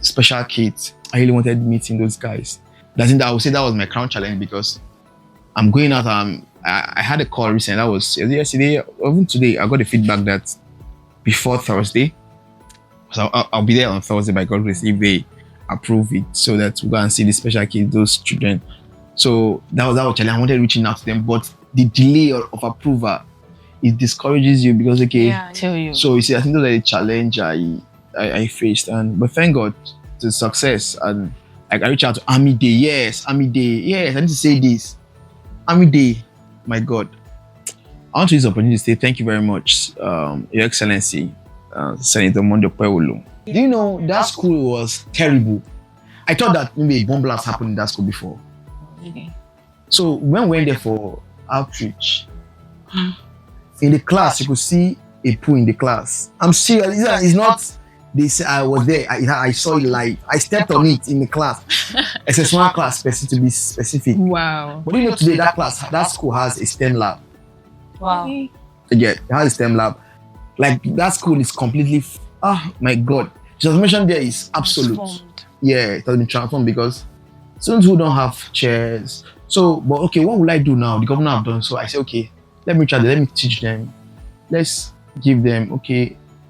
special kids. I really wanted meeting those guys. I would say that was my crown challenge because I'm going out. I had a call recently. That was yesterday, or even today. I got the feedback that before Thursday, so I'll be there on Thursday by God's grace if they approve it, so that we go and see the special kids, those children. So that was our challenge. I wanted reaching out to them, but the delay of approval, it discourages you because Tell you. So you see, I think those are the challenge I faced, but thank God to success. And like I reached out to Army Day. Yes, I need to say this. Army Day, my God. I want to use the opportunity to say thank you very much, Your Excellency, Senator Mondo Pewolo. Do you know that school was terrible? I thought that maybe a bomb blast happened in that school before. Okay. So when we went there for outreach, in the class, you could see a pool in the class. I'm serious. It's not. They say I was there. I saw it live. I stepped on it in the class. It's a small class, to be specific. Wow. But you know, today that school has a STEM lab. Wow. Yeah, it has a STEM lab. Like that school is completely. My God, the transformation there is absolute. Transformed. Yeah, it has been transformed because students who don't have chairs. So, but okay, what will I do now? The governor have done so. I say, okay, let me try. Let me teach them. Let's give them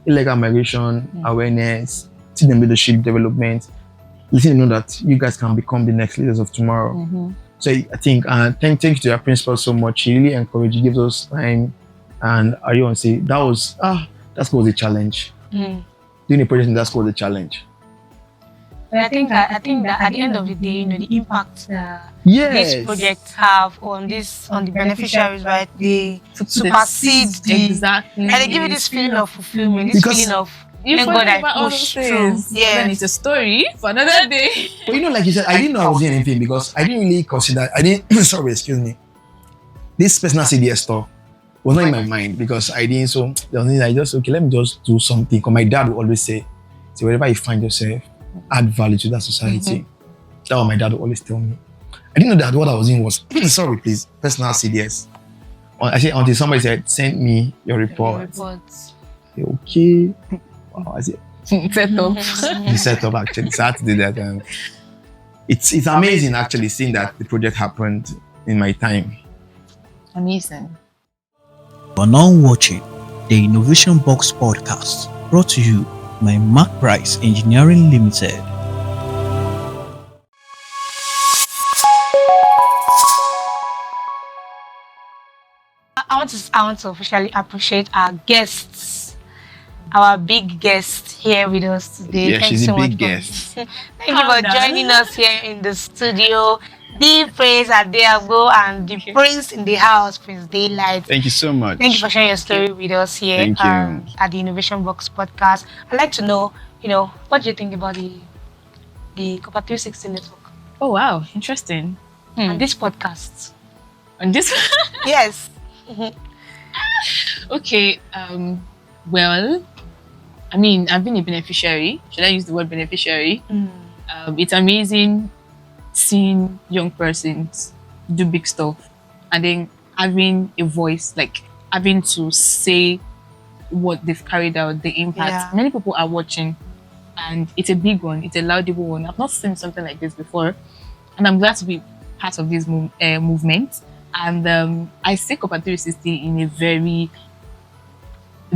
illegal migration awareness, teach them leadership development. Let them know that you guys can become the next leaders of tomorrow. So I think, thank you to your principal so much. He really encouraged. He gives us time, and I want to say that was a challenge. Doing a project in that school was a challenge. But I think that at the end of the day, the impact these projects have on the beneficiaries, right? They supersede exactly, and they give you this feeling of fulfillment, feeling of you thank God I pushed through. Yeah, then it's a story for another day. But like you said, I didn't know I was doing anything because I didn't really consider. Sorry, excuse me. This personal CDS stuff was not in my mind because I didn't. So I just let me just do something. Because my dad would always say, wherever you find yourself, add value to that society. That's what my dad would always tell me. I didn't know that what I was in was sorry, please, personal CDS. I said until somebody said, send me your report. Okay. Wow, I said Set up. the setup actually. So I had to do that. It's amazing actually seeing that the project happened in my time. Amazing. You are now watching the Innovation Box podcast, brought to you by Mark Price Engineering Limited. I want to officially appreciate our guests, our big guest here with us today. Yeah, she's a big guest. Thank you for joining us here in the studio. The Prince Adeagbo and the Prince in the house, Prince Daylight. Thank you so much. Thank you for sharing your story with us here Thank you. at the Innovation Box podcast. I'd like to know, what do you think about the KOPA360 Network Oh wow, interesting. and this podcast? And this Yes. okay, well, I mean, I've been a beneficiary. Should I use the word beneficiary? It's amazing seeing young persons do big stuff and then having a voice, like having to say what they've carried out, the impact. Yeah. Many people are watching and it's a big one, it's a laudable one. I've not seen something like this before and I'm glad to be part of this movement. And I see KOPA360 in a very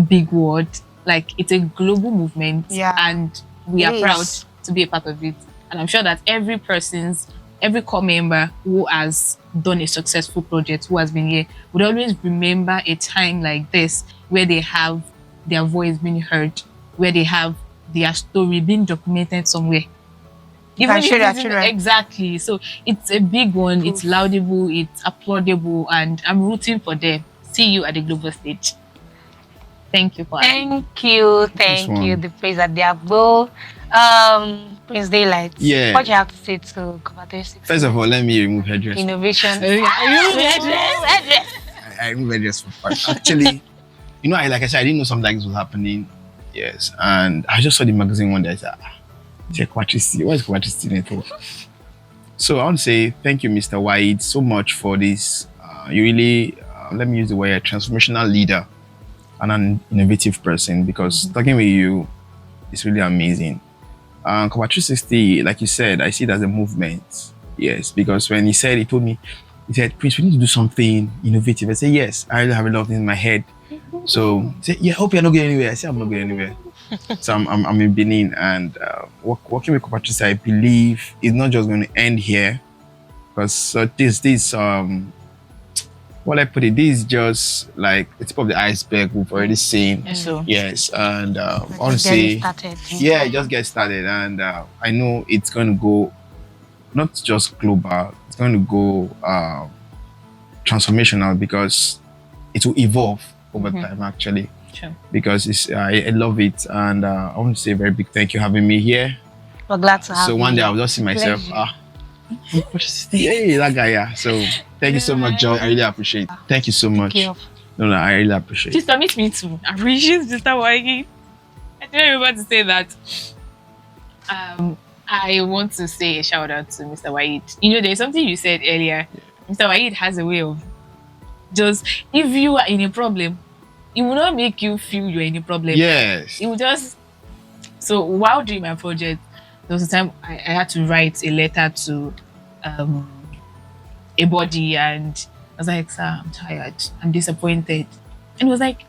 big word, like it's a global movement, and we are proud to be a part of it. And I'm sure that every core member who has done a successful project, who has been here, would always remember a time like this where they have their voice being heard, where they have their story being documented somewhere. Even if it isn't exactly. So it's a big one, it's laudable, it's applaudable, and I'm rooting for them. See you at the global stage. Thank you for Thank you, the Prince Adeagbo. Prince Daylight. Yeah. What do you have to say to KOPA360? First of all, let me remove headdress. Innovation. I remove headdress for part. Actually, like I said, I didn't know something like this was happening. Yes, and I just saw the magazine one day. I said, what is KOPA360 Network? So I want to say thank you, Mr. White, so much for this. You really, let me use the word, a transformational leader and an innovative person, because talking with you is really amazing. KOPA360, like you said, I see it as a movement. Yes, because when he told me, he said, Prince, we need to do something innovative. I said, yes, I really have a lot of things in my head. So he said, yeah, hope you're not going anywhere. I said, I'm not going anywhere. So I'm in Benin, and working with KOPA360, I believe it's not just going to end here, because this what I put it, this is just like the tip of the iceberg we've already seen. Yes, and honestly, yeah, it just gets started, and I know it's going to go not just global, it's going to go transformational, because it will evolve over time, actually. Sure. Because I love it, and I want to say a very big thank you for having me here. We're glad to have you. So one day I'll just see myself, hey, that guy, yeah. So thank you so much, Joy. I really appreciate it. Thank you so much. No, I really appreciate it. Just permit me to appreciate Mr. White. I didn't remember to say that. I want to say a shout out to Mr. White. You know, there's something you said earlier. Mr. White has a way of just, if you are in a problem, it will not make you feel you're in a problem. Yes. It will just. So while doing my project, there was a time I had to write a letter to a body, and I was like, sir, I'm tired, I'm disappointed. And he was like,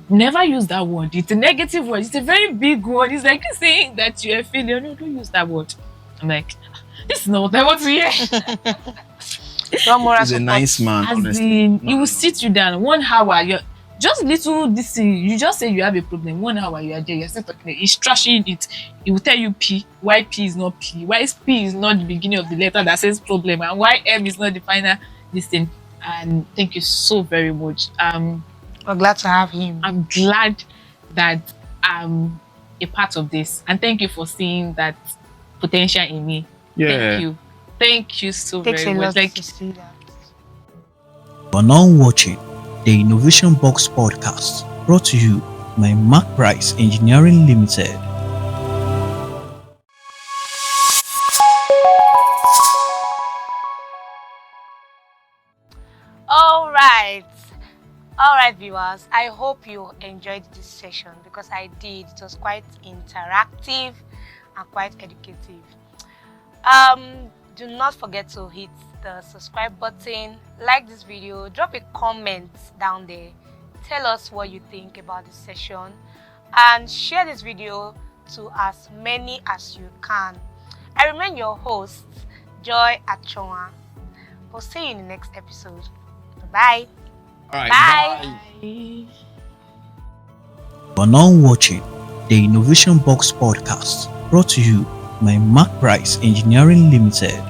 never use that word. It's a negative word. It's a very big word. It's like saying that you're a failure. No, don't use that word. I'm like, this is not what I want to hear. He's a nice man, honestly. He will sit you down 1 hour. You're just little this thing. You just say you have a problem. 1 hour you are there. You're still talking. He's trashing it. He will tell you P. Why P is not P? Why P is not the beginning of the letter that says problem? And why M is not the final this thing? And thank you so very much. We're glad to have him. I'm glad that I'm a part of this, and thank you for seeing that potential in me. Yeah. Thank you so very much. To see that. You are now watching the Innovation Box podcast, brought to you by Mark Price Engineering Limited. All right, viewers, I hope you enjoyed this session, because I did. It was quite interactive and quite educative. Do not forget to hit the subscribe button, like this video, drop a comment down there, tell us what you think about this session, and share this video to as many as you can. I remain your host, Joy Achonwa. We'll see you in the next episode. Bye. All right, bye. You are now watching the Innovation Box podcast, brought to you by Mark Price Engineering Limited.